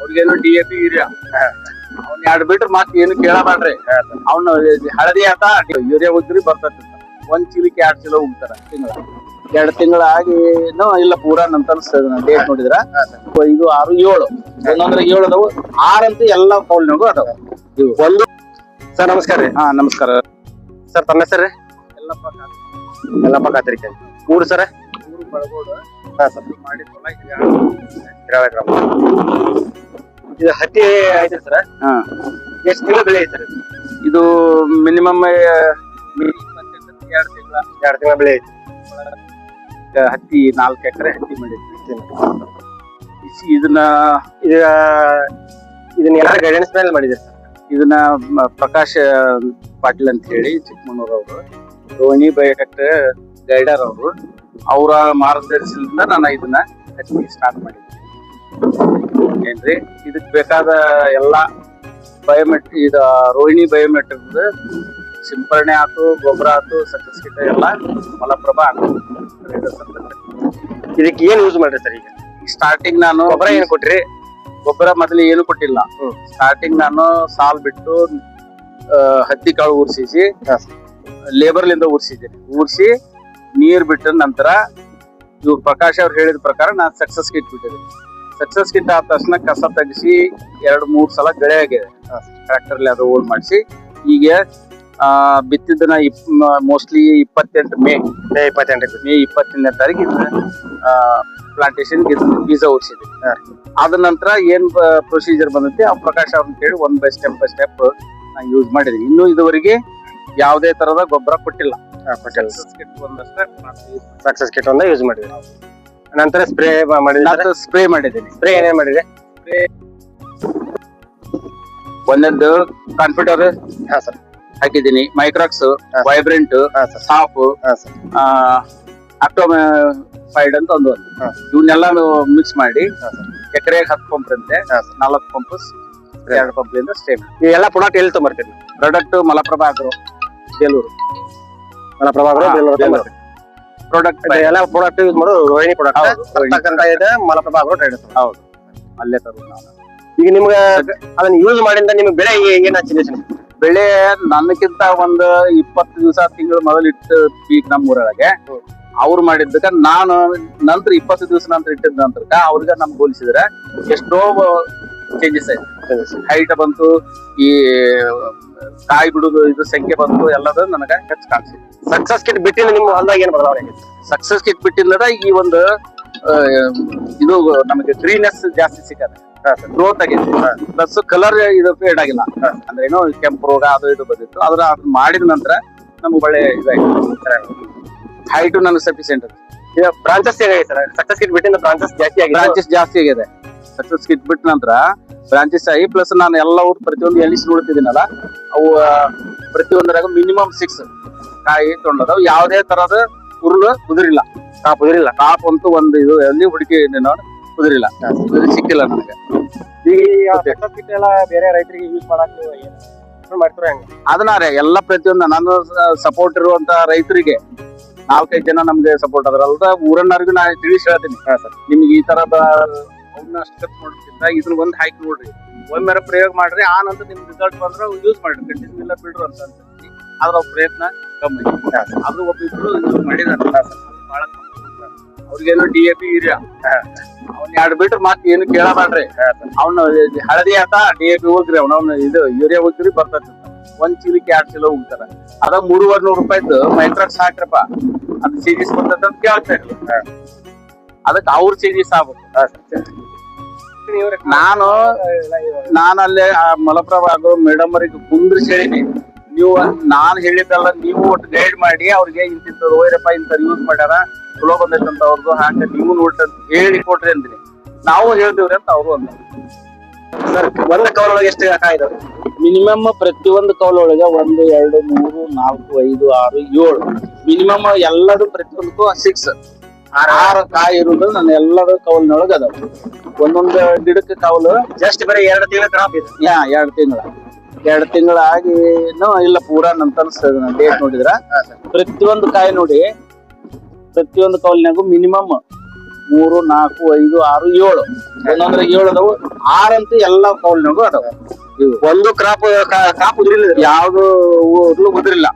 ಅವ್ರಿಗೇನು DAP urea ಅವ್ನ 2 ಬಿಟ್ರೆ ಮತ್ತೆ ಏನು ಕೇಳಬೇಡ್ರಿ. ಅವ್ನ ಹಳದಿ ಆತ ಯೂರಿಯಾ ಉದ್ರಿ ಬರ್ತೈತಿ. 1 ಚೀಲಕ್ಕೆ 2 ಚೀಲ ಉಗ್ತಾರ ತಿಂಗಳ. 2 ತಿಂಗಳಾಗಿ ಇಲ್ಲ ಪೂರಾ ನಂತರ ಡೇಟ್ ನೋಡಿದ್ರ 5, 6, 7 ಒಂದೊಂದ್ರ 7 ಅದಾವು. 6 ಅಂತೂ ಎಲ್ಲಾ ಕೌಲ್ನಾಗು ಅದಾವ. ಒಂದು ಸರ್ ನಮಸ್ಕಾರ ರೀ. ನಮಸ್ಕಾರ ಸರ್ ತಮ್ಮ ಹೆಸರು? ಎಲ್ಲಪ್ಪ ಕಾತರಿಕೆ. ಊರು ಸರ? ಊರು ಬಳಗೋಡು. ಸರ್ ಮಾಡಿ ಇದು ಹತ್ತಿ ಐತ್ರಿ ಸರ? ಎಷ್ಟು ತಿಂಗಳು ಬೆಳೆ ಐತ್ರಿ ಇದು? ಮಿನಿಮಮ್ 2 ತಿಂಗಳ ಬೆಳೆ ಐತಿ. ಹತ್ತಿ 4 ಎಕರೆ ಹತ್ತಿ ಮಾಡಿದ್ವಿ. ಇದನ್ನ ಯಾರು ಗೈಡೆನ್ಸ್ ಮೇಲೆ ಮಾಡಿದ್ರಿ ಸರ್? ಇದನ್ನ ಪ್ರಕಾಶ್ ಪಾಟೀಲ್ ಅಂತ ಹೇಳಿ ಚಿಕ್ಕಮಣ್ಣೂರ್ ಅವರು, ರೋಹಿಣಿ ಬಯೋಟೆಕ್ ಗೈಡರ್ ಅವರು, ಅವರ ಮಾರ್ಗದರ್ಶನದಿಂದ ನಾನು ಇದನ್ನ ಹತ್ತಿ ಸ್ಟಾರ್ಟ್ ಮಾಡಿದ್ದೆ. ಏನ್ರಿ ಇದಕ್ ಬೇಕಾದ ಎಲ್ಲಾ ಬಯೋಮೆಟ್ರಿಕ್, ಇದು ರೋಹಿಣಿ ಬಯೋಮೆಟ್ರಿಕ್ ಸಿಂಪರಣೆ ಆತು, ಗೊಬ್ಬರ ಆತು, ಸಕ್ಕಸ್ಕಿಟ ಎಲ್ಲ ಮಲಪ್ರಭಾ ಇದಕ್ಕೆ ಏನ್ ಯೂಸ್ ಮಾಡ್ರಿ ಸರ್? ಈಗ ಸ್ಟಾರ್ಟಿಂಗ್ ನಾನು ಗೊಬ್ಬರ ಏನ್ ಕೊಟ್ರಿ? ಗೊಬ್ಬರ ಮೊದಲು ಏನು ಕೊಟ್ಟಿಲ್ಲ. ಸ್ಟಾರ್ಟಿಂಗ್ ನಾನು ಸಾಲ್ ಬಿಟ್ಟು ಹತ್ತಿ ಕಾಳು ಉರ್ಸಿಸಿ ಲೇಬರ್ಲಿಂದ ಉರ್ಸಿ ನೀರ್ ಬಿಟ್ಟ ನಂತರ ಇವ್ರು ಪ್ರಕಾಶ್ ಅವ್ರು ಹೇಳಿದ ಪ್ರಕಾರ ನಾನು ಸಕ್ಸಸ್ ಕಿಟ್ ಬಿಟ್ಟಿದ್ದೆ. ಸಕ್ಸಸ್ ಕಿಟ್ ಆದ ತಕ್ಷಣ ಕಸ ತೆಗಿಸಿ 2-3 ಸಲ ಗಳೆ ಆಗಿದೆ. ಟ್ರ್ಯಾಕ್ಟರ್ಲಿ ಅದು ಓಡ್ ಮಾಡಿಸಿ ಈಗ ಬಿತ್ತಿದ್ದನ್ನ ಮೋಸ್ಟ್ಲಿ 28 ಮೇ 28ನೇ ತಾರೀಕು ಪ್ಲಾಂಟೇಶನ್ ಬೀಜ ಉರ್ಸಿದ್ವಿ. ಅದ ನಂತರ ಏನ್ ಪ್ರೊಸೀಜರ್ ಬಂದೈತಿ ಆ ಪ್ರಕಾಶ್ ಅವ್ರನ್ನ ಕೇಳಿ 1 ಬೈ ಸ್ಟೆಪ್ ನಾ ಯೂಸ್ ಮಾಡಿದೀನಿ. ಇನ್ನು ಇದುವರೆಗೆ ಯಾವುದೇ ತರದ ಗೊಬ್ಬರ ಕೊಟ್ಟಿಲ್ಲ. ಸಕ್ಸಸ್ ಕಿಟ್ ಒಂದ ಯೂಸ್ ಮಾಡಿದ್ರಿ. ನಂತರ ಸ್ಪ್ರೇ ಮಾಡಿದ್ದೀನಿ. ಸ್ಪ್ರೇ ಏನೇನ್ ಮಾಡಿದ್ರಿ? ಒಂದೊಂದು ಕಾನ್ಫಿಡರ್ ಹಾಕಿದ್ದೀನಿ, ಮೈಕ್ರಾಕ್ಸ್, ವೈಬ್ರೆಂಟ್, ಸಾಫ್, ಆಕ್ಟೋಮೈಡ್ ಅಂತ ಒಂದು ಇವನ್ನೆಲ್ಲ ಮಿಕ್ಸ್ ಮಾಡಿ ಎಕರೆಗೆ 10 ಪಂಪ್ ಅಂತೆ 4 ಪಂಪ್ 2 ಪಂಪ್ಲಿಂದ ಸ್ಟೇಮ್. ಎಲ್ಲ ಪ್ರಾಡಕ್ಟ್ ಎಲ್ಲಿ ತೊಗೊಂಬರ್ತೀರಿ? Product Malaprabha agro Belur. Product ಎಲ್ಲ ಪ್ರಾಡಕ್ಟ್ ಯೂಸ್ ಮಾಡೋದು ರೋಹಿಣಿ ಪ್ರಾಡಕ್ಟ್ ಇದೆ. Malaprabha agro traders. ಹೌದು, ಅಲ್ಲೇ ತರೋದು ನಾವು. ಈಗ ನಿಮ್ಗೆ ಅದನ್ನ ಯೂಸ್ ಮಾಡಿಂದ ನಿಮ್ಗೆ ಬೆಳೆ ಏನ್ ಹಚ್ಚಿದೆ? ಬೆಳೆ ನನ್ನಕ್ಕಿಂತ ಒಂದು 20 ದಿವಸ ತಿಂಗಳು ಮೊದಲಿಟ್ಟು ಪೀಕ್ ನಮ್ಮ ಊರೊಳಗೆ ಅವ್ರು ಮಾಡಿದ್ದಕ್ಕ ನಾನು ನಂತರ 20 ದಿವಸ ನಂತರ ಇಟ್ಟಿದ ನಂತರ ಅವ್ರಿಗೆ ನಮ್ಗೆ ಹೋಲಿಸಿದ್ರೆ ಎಷ್ಟೋ ಚೇಂಜಸ್ ಆಯ್ತು. ಹೈಟ್ ಬಂತು, ಈ ಕಾಯಿ ಬಿಡುದು ಇದು ಸಂಖ್ಯೆ ಬಂತು, ಎಲ್ಲದ ನನಗ ಹೆಚ್ಚು ಕಾಣಿಸಿದೆ. ಸಕ್ಸಸ್ ಕಿಟ್ ಬಿಟ್ಟಿಲ್ಲ ನಿಮ್ಮ ಹೊಲದಾಗ ಏನ್ ಬದಲಾವಣೆ ಆಗೈತೆ? ಸಕ್ಸಸ್ ಕಿಟ್ ಬಿಟ್ಟಿಲ್ಲದ ಈ ಒಂದು ಇದು ನಮಗೆ ಗ್ರೀನೆಸ್ ಜಾಸ್ತಿ ಸಿಕ್ಕದೆ, ಗ್ರೋತ್ ಆಗೈತಿ. ಪ್ಲಸ್ ಕಲರ್ ಇದು ಫೇಡ್ ಆಗಿಲ್ಲ. ಅಂದ್ರೆ ಏನೋ ಕೆಂಪು ರೋಗ ಅದು ಇದು ಬಂದಿತ್ತು, ಅದ್ರ ಅದು ಮಾಡಿದ ನಂತರ ನಮ್ಗೆ ಒಳ್ಳೆ ಇದಾಯ್ತು. ಹೈಟು ನನಗೆ ಸಫಿಸಿಯೆಂಟ್ ಅದು. ಈಗ ಬ್ರಾಂಚಸ್ ಹೇಗಾಗಿದೆ ಸರ್? ಸಕ್ಸಸ್ ಕಿಟ್ ಬಿಟ್ಟಿಂದ ಬ್ರಾಂಚಸ್ ಜಾಸ್ತಿ ಆಗಿದೆ. ಸಕ್ಸಸ್ ಕಿಟ್ ಬಿಟ್ಟ ನಂತರ ಬ್ರಾಂಚಸ್ ಆಗಿ ಪ್ಲಸ್ ನಾನು ಎಲ್ಲ ಊರು ಪ್ರತಿಯೊಂದು ಎಲಿಸಿ ನೋಡ್ತಿದ್ದೀನಲ್ಲ, ಅವು ಪ್ರತಿಯೊಂದರಾಗ ಮಿನಿಮಮ್ 6 ಕಾಯಿ ತೊಗೊಂಡದವು. ಯಾವುದೇ ತರದ ಉರುಳು ಉದುರಿಲ್ಲ, ಕಾಪ್ ಅಂತೂ ಒಂದು ಇದು ಎಲ್ಲಿ ಹುಡುಕಿ ಉದುರಿಲ್ಲ, ಸಿಕ್ಕಿಲ್ಲ ನನಗೆ. ಬೇರೆ ರೈತರಿಗೆ ಯೂಸ್ ಮಾಡಕ್ ಮಾಡ್ತಾರೆ ಅದನ್ನ ಎಲ್ಲ ಪ್ರತಿಯೊಂದು ನಾನು ಸಪೋರ್ಟ್ ಇರುವಂತ ರೈತರಿಗೆ 4-5 ಜನ ನಮ್ಗೆ ಸಪೋರ್ಟ್ ಅದ್ರಲ್ದ ಊರನ್ನವ್ರಿಗೂ ನಾ ತಿಳಿಸಿ ಹೇಳ್ತೀನಿ, ನಿಮ್ಗೆ ಈ ತರದ ಅವನ್ನ ಖರ್ಚು ಮಾಡೋದ್ಕಿಂತ ಇದನ್ನ ಒಂದ್ ಹಾಕಿ ನೋಡ್ರಿ, ಒಮ್ಮೆ ಪ್ರಯೋಗ ಮಾಡ್ರಿ, ಆ ನಂತರ ನಿಮ್ ರಿಸಲ್ಟ್ ಬಂದ್ರೆ ಯೂಸ್ ಮಾಡ್ರಿ, ಕಂಟಿನ್ಯೂ ಇಲ್ಲ ಬಿಡ್ರು ಅಂತ ಅಂತೀನಿ. ಆದ್ರ ಪ್ರಯತ್ನ ಕಮ್ಮಿ. ಅದು ಒಬ್ಬಿಬ್ರು ಯೂಸ್ ಮಾಡಿದಾರ, ಬಹಳ ಅವ್ರಿಗೇನು DAP ಯೂರಿಯಾ ಅವ್ನ 2 ಬಿಟ್ರೆ ಮತ್ತೆ ಏನು ಕೇಳಬೇಡ್ರಿ. ಅವ್ನ ಹಳದಿ ಆತ DAP ಹೋಗ್ರಿ, ಅವ್ನ ಇದು ಯೂರಿಯಾ ಹೋಗ್ರಿ ಬರ್ತೈತಿ. 1 ಚೀಲಕ್ಕೆ 2 ಚೀಲ ಹೋಗ್ತಾರ. ಅದ 300-400 ರೂಪಾಯಿದ್ದು ಮೈಕ್ರಾಕ್ಸ್ ಹಾಕ್ರಪ್ಪ, ಅದು ಚೇಂಜಸ್ ಬರ್ತೈತೆ ಅಂತ ಕೇಳ್ತಾ ಇರ್ಲಿ. ಅದಕ್ಕೆ ಅವ್ರ ಚೇಂಜಸ್ ಆಗ್ಬೇಕು. ನಾನು ಅಲ್ಲೇ ಮಲಪ್ರಭಾ ಆಗೋ ಮೇಡಮ್ ಅವರಿಗೆ ಕುಂದ್ರಿಸಿ ಹೇಳಿನಿ, ನೀವು ನಾನು ಹೇಳಿದ್ದಲ್ಲ ನೀವು ಒಟ್ಟು ಗೈಡ್ ಮಾಡಿ ಅವ್ರಿಗೆ ಇಂತಿಂತ ಹೋಯ್ರಪ್ಪ ಇಂತ ಯೂಸ್ ಮಾಡ್ಯಾರ ಚಲೋ ಬಂದೈತಂತ ಅವ್ರದ್ದು, ಹಾಗೆ ನೀವು ನೋಡ್ರಿ ಅಂತ ಹೇಳಿ ಕೊಟ್ರಿ ಅಂತೀನಿ. ನಾವು ಹೇಳ್ತೀವ್ರಿ ಅಂತ ಅವರು ಅಂದ. ಸರ್ ಒಂದ್ ಕವರ್ ಒಳಗೆ ಎಷ್ಟು ಕಾಯ್ದಾವೆ? ಮಿನಿಮಮ್ ಪ್ರತಿಯೊಂದು ಕೌಲ್ ಒಳಗೆ 1, 2, 3, 4, 5, 6, 7 ಮಿನಿಮಮ್ ಎಲ್ಲದು ಪ್ರತಿಯೊಂದಕ್ಕೂ 6 ಕಾಯಿ ಇರುವುದು ನನ್ನ ಎಲ್ಲದ ಕೌಲ್ನೊಳಗ ಅದಾವ. ಒಂದೊಂದು ಗಿಡಕ್ಕೆ ಕೌಲು ಜಸ್ಟ್ ಬರೀ 2 ತಿಂಗಳ ಕ್ರಾಪ್ ಇದೆ. 2 ತಿಂಗಳಾಗಿ ಇಲ್ಲ ಪೂರಾ ನಂತರ ಡೇಟ್ ನೋಡಿದ್ರ ಪ್ರತಿಯೊಂದು ಕಾಯಿ ನೋಡಿ ಪ್ರತಿಯೊಂದು ಕೌಲ್ನಾಗು ಮಿನಿಮಮ್ 3 4 5 6 7 ಒಂದೊಂದ್ರ 7 ಅದಾವು 6 ಅಂತೂ ಎಲ್ಲಾ ಕೌಲ್ನಾಗು ಅದಾವ. ಒಂದು ಕ್ರಾಪ್ ಉದ್ರಿಲ್ಲ ಯಾವ್ದು ಉದ್ರಿಲ್ಲ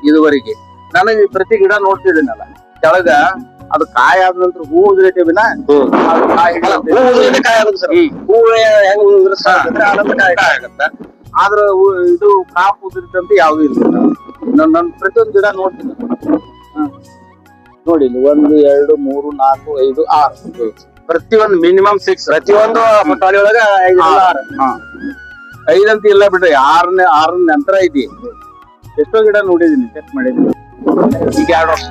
ಇದುವರೆಗೆ. ನನಗೆ ಪ್ರತಿ ಗಿಡ ನೋಡ್ತಿದ್ದೀನಲ್ಲ ಕೆಳಗ ಅದು ಕಾಯಿ ಆದ ನಂತರ ಹೂ ಉದುರೈತೆ ವಿನ ಅದು ಕಾಯಿ ಕಾಯಿ ಆಗುತ್ತೆ ಸರ್. ಹೂ ಹೆಂಗ್ ಉದುರಿಸ್ತಾರೆ ಆನಂತರ ಕಾಯಿ ಆಗತ್ತ. ಆದ್ರ ಇದು ಕಾಪ್ ಉದುರಿದಂತ ಯಾವ್ದು ಇಲ್ಲ. ನನ್ ಪ್ರತಿಯೊಂದು ಗಿಡ ನೋಡ್ತೀನಿ. ನೋಡಿ 1 2 3 4 5 6 ಪ್ರತಿಯೊಂದು ಮಿನಿಮಮ್ 6 ಪ್ರತಿಯೊಂದು ಟಾಲಿ ಒಳಗ 5 ಅಂತ ಇಲ್ಲ ಬಿಡ್ರಿ. 6 ನಂತರ ಐತಿ. ಎಷ್ಟೋ ಗಿಡ ನೋಡಿದೀನಿ, ಚೆಕ್ ಮಾಡಿದೀನಿ. ಈಗ 2 ವರ್ಷ